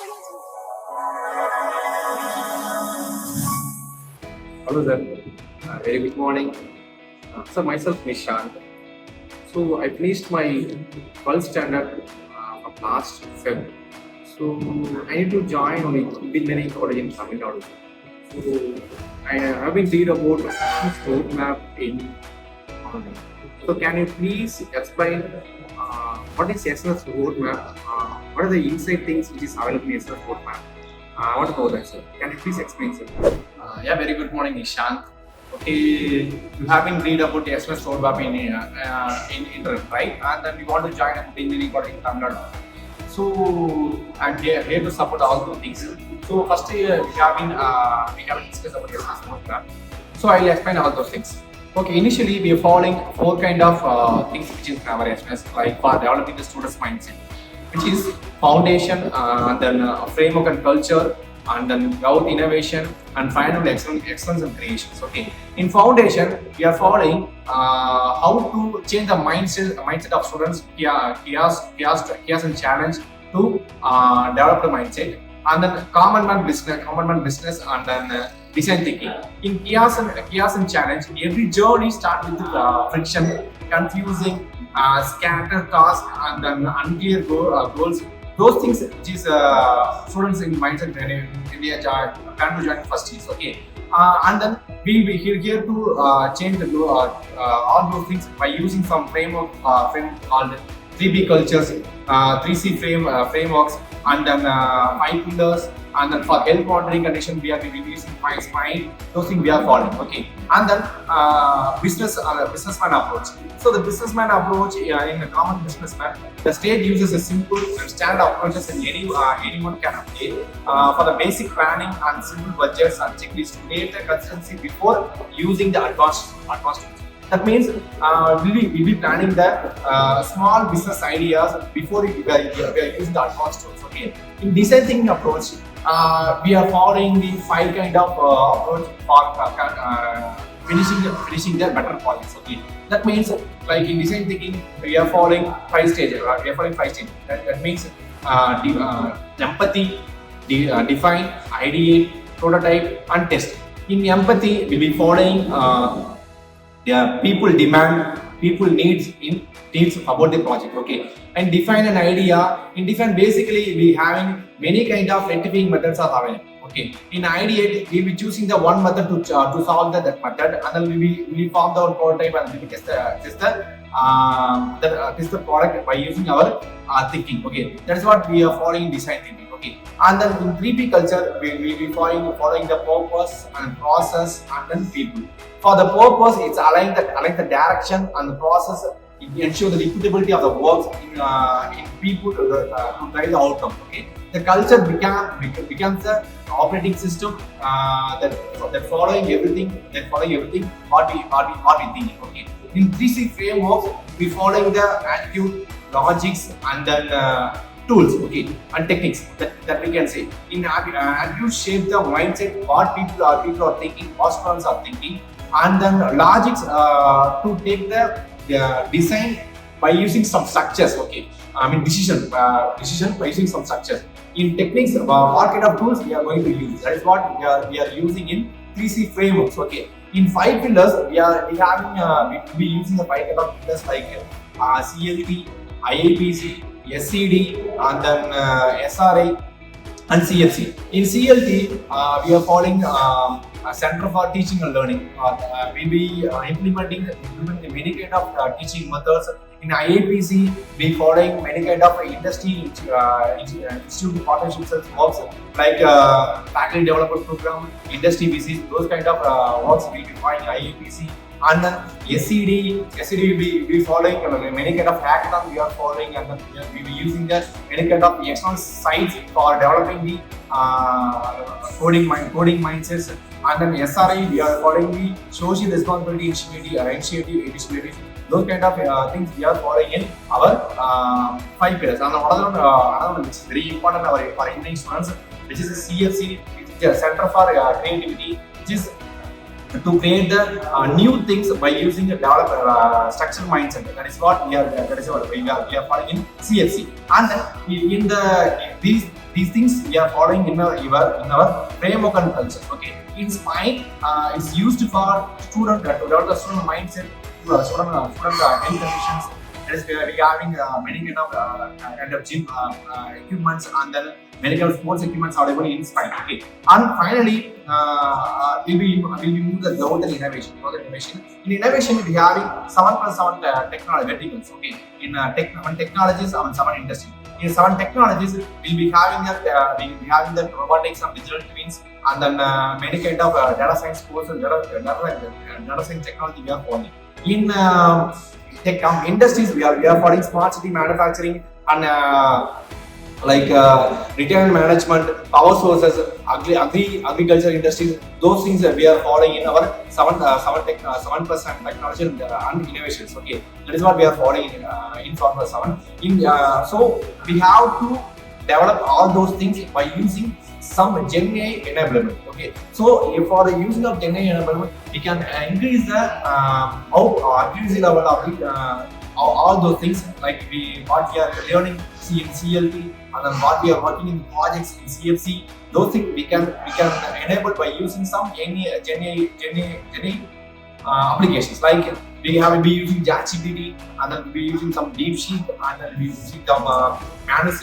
Hello sir, very good morning. So myself Nishant. So I finished my 12th standard from last Feb. So I need to join with engineering college in Tamil Nadu. So I have been read about SNS roadmap in online. So can you please explain what is SNS roadmap? What are the inside things which is available in SNS roadmap? What about that, sir? Can you please explain, sir? Yeah, very good morning, Nishant. Okay, you have been read about the SNS roadmap in internet, right? And then we want to join a engineering college in Tamil Nadu. So I'm here to support all those things. So first, we have discussed about the SNS roadmap. So I'll explain all those things. Okay, initially we are following four kind of things which is in our SNS, like for developing the students' mindset, which is foundation, then framework and culture, and then growth, innovation, and finally excellence and creations. Okay, in foundation we are following how to change the mindset of students, chaos and challenge to develop the mindset, and then common man business, and then design thinking. In chaos and challenge, every journey starts with friction, confusing, scattered tasks, and then unclear goals. Those things which is students in mindset when they plan to join first years. Okay, and then we here to change all those things by using some framework called 3B cultures, 3C frameworks, and then 5 pillars, and then for health monitoring condition we are using 5 spine. Those things we are following. Okay, and then businessman approach. So the businessman approach, in a common businessman, the state uses a simple and standard approaches and anyone can apply for the basic planning and simple budgets and checklists to create a consistency before using the advanced tools. That means we'll be planning the small business ideas before we are using the advanced tools. Okay, in design thinking approach, we are following the 5 kind of approach for finishing the better projects. Okay, that means like in design thinking we are following 5 stages. That means empathy, define, ideate, prototype, and test. In empathy, we'll be following people demand, people needs about the project. Okay, and define an idea. In define, basically we having many kind of rectifying methods are available. Okay, in ideate we'll be choosing the one method to solve that method, and then we form the prototype and we test the product by using our thinking. Okay, that is what we are following in design thinking. Okay, and then in 3P culture we will be following the purpose and process and then people. For the purpose, it's align the direction and the process. It ensure the repeatability of the works in people to drive the outcome. Okay, the culture becomes the operating system that following everything what we think. Okay, in 3C frameworks we following the attitude, logics, and then tools. Okay, and techniques that we can say. In attitude shape the mindset, what people are thinking, what students are thinking, and then logics to take the design by using some structures. Okay, I mean decision by using some structures. In techniques, what kind of tools we are going to use, that is what we are using in 3C frameworks. Okay, in 5 pillars we'll be using the 5 kind of pillars like CLT, IAPC, SCD, and then SRI and CFC. In CLT, we are following Center for Teaching and Learning. We'll be implementing many kind of teaching methods. In IAPC, we following many kind of industry institute partnerships works like faculty development program, industry visits, those kind of works we define IAPC. And then SCD will be following many kind of hackathon we are following, and then we will be using the many kind of external sites for developing the coding mindsets. And then SRI we are following the social responsibility initiative. Those kind of things we are following in our 5 pillars. And another one which is very important for engineering students, which is the CFC, which is the Center for Creativity, which is to create the new things by using the develop structured mindset. That is what we are following in CFC. And then in These things we are following in our framework and culture. Okay, it's fine. It's used for student to develop the student mindset, student health conditions. That is, we are having many kind of gym equipments, and then many kind of sports equipments are available in Spain. Okay, and finally, we'll be moving the growth and innovation. In innovation, we are having 7+7 technology verticals. Okay, in technologies and 7 industries. In 7 technologies, we'll be having the robotics and digital twins, and then many kind of data science courses, data science technology we are following. In tech industries, we are following smart city manufacturing and retail management, power sources, agriculture industries. Those things that we are following in our 7% technology and innovations. Okay, that is what we are following in Formula 7. So we have to develop all those things by using some GenAI enablement. Okay, so for the using of GenAI enablement, we can increase the accuracy level of all those things, like what we are learning in CLT, and then what we are working in projects in CFC. Those things we can enable by using some GenAI applications. Like we have be using ChatGPT, and then we using some DeepSeek, and then we using some Manus.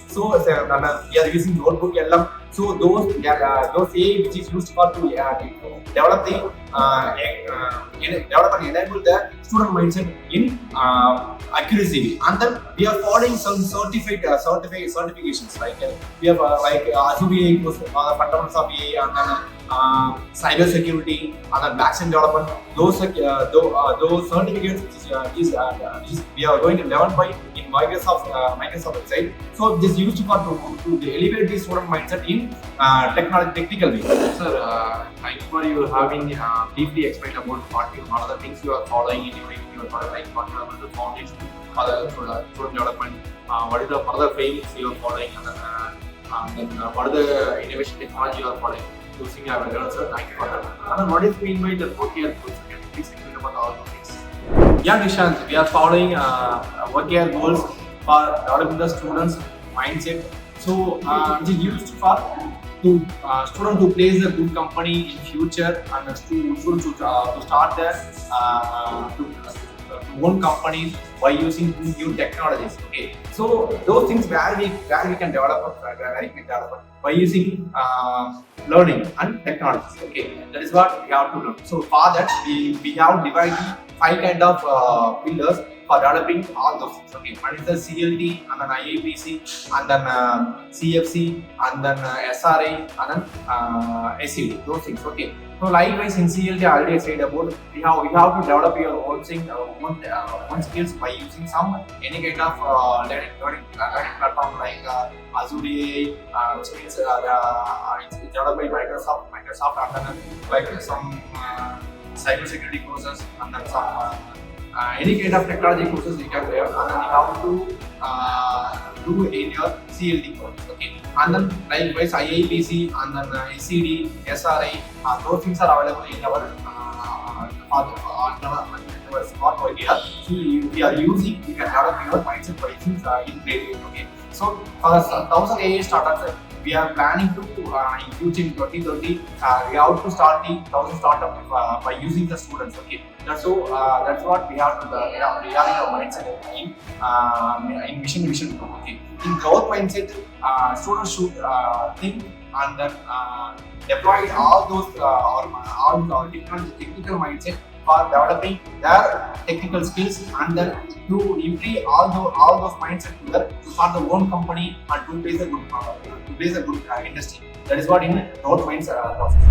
So we are using notebook LM. So those AI which is used for to develop and enable the student mindset in accuracy. And then we are following some certifications, like we have Azure AI course, fundamentals of AI, and then cyber security, and then backend development. Those certificates which we are going to learn by in Microsoft website. So this is used for to elevate the student mindset in technical way. Sir, thanks for you having deeply explained about what are the things you are following in your product, like what are the foundation for the student development, what is the further frameworks you are following, and then what are the innovation technology you are following. Using our learners, sir, thank you for that. And then what is mean by the 4-year goals? Can you please explain about all those things? Yeah, Nishant, we are following work-year goals for developing the students' mindset. So it is used for student to place a good company in future, and students to start their own companies by using new technologies. Okay, so those things where we can develop by using learning and technologies. Okay, that is what we have to learn. So for that we have divided 5 kind of pillars for developing all those things. Okay, one is the CLT, and then IAPC, and then CFC, and then SRA, and then SCD. Those things. Okay. So likewise in CLT, I already said about we have to develop your own thing, own skills by using any kind of learning platform like Azure AI, which means it's developed by Microsoft, and then like some cyber security courses, and then some any kind of technology courses you can learn, and then you have to do in your CLT course. Okay, and then likewise IAPC, and then SCD, SRI, those things are available in our smart idea. So we are using, you can develop your mindset by using in training. Okay, so for 1,000 AI startups, we are planning to in future in 2030 we have to start the 1,000 startup by using the students. Okay, that's what we have to we are in our mindset in vision. Okay, in growth mindset, students should think and then deploy all those technical mindset for developing their technical skills, and then to improve all those mindset to start their own company and to place a good industry. That is what in growth mindset process.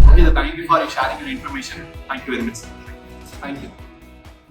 Okay, thank you for sharing your information. Thank you very much. Thank you.